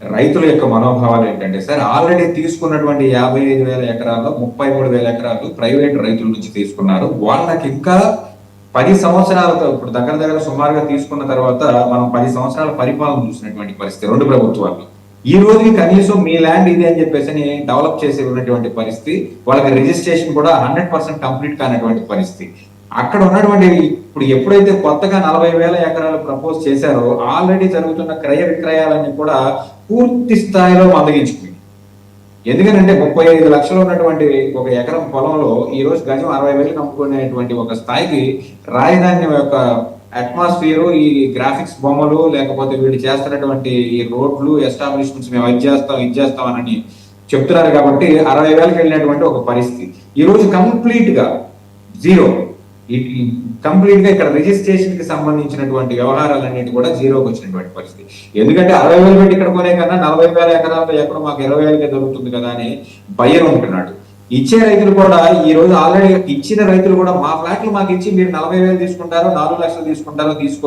రైతుల యొక్క మనోభావాలు ఏంటంటే సార్, ఆల్రెడీ తీసుకున్నటువంటి 55,000 ఎకరాల్లో 33,000 ఎకరాలు ప్రైవేట్ రైతుల నుంచి తీసుకున్నారు. వాళ్ళకి ఇంకా 10 సంవత్సరాలతో, ఇప్పుడు దగ్గర దగ్గర సుమారుగా తీసుకున్న తర్వాత మనం 10 సంవత్సరాల పరిపాలన చూసినటువంటి పరిస్థితి రెండు ప్రభుత్వాలు. ఈ రోజుకి కనీసం మీ ల్యాండ్ ఇది అని చెప్పేసి డెవలప్ చేసి ఉన్నటువంటి పరిస్థితి, వాళ్ళకి రిజిస్ట్రేషన్ కూడా 100% కంప్లీట్ కానటువంటి పరిస్థితి. అక్కడ ఉన్నటువంటి ఇప్పుడు ఎప్పుడైతే కొత్తగా 40,000 ఎకరాలు ప్రపోజ్ చేశారో, ఆల్రెడీ జరుగుతున్న క్రయ విక్రయాలన్నీ కూడా పూర్తి స్థాయిలో మందగించుకుంది. ఎందుకంటే 35 లక్షలు ఉన్నటువంటి ఒక ఎకరం పొలంలో ఈ రోజు గజం 60,000 అమ్ముకునేటువంటి ఒక స్థాయికి రాజధాని యొక్క అట్మాస్ఫియర్, ఈ గ్రాఫిక్స్ బొమ్మలు, లేకపోతే వీళ్ళు చేస్తున్నటువంటి ఈ రోడ్లు ఎస్టాబ్లిష్మెంట్స్ మేము అది చేస్తాం ఇది చేస్తాం అని చెప్తున్నారు కాబట్టి 60,000కి వెళ్ళినటువంటి ఒక పరిస్థితి. ఈ రోజు కంప్లీట్ గా జీరో. కంప్లీట్ గా ఇక్కడ రిజిస్ట్రేషన్ కి సంబంధించినటువంటి వ్యవహారాలన్నిటి కూడా జీరోకి వచ్చినటువంటి పరిస్థితి. ఎందుకంటే 60,000 పెట్టి ఇక్కడ కొనే కన్నా 40,000 ఎకరాలతో ఎక్కడ మాకు 20,000కే దొరుకుతుంది కదా అని బయ్యర్ ఉంటున్నాడు. ఇచ్చే రైతులు కూడా ఈ రోజు ఆల్రెడీ ఇచ్చిన రైతులు కూడా మా ఫ్లాట్లు మాకు ఇచ్చి మీరు 40,000 తీసుకుంటారో 4 లక్షలు తీసుకుంటారో తీసుకో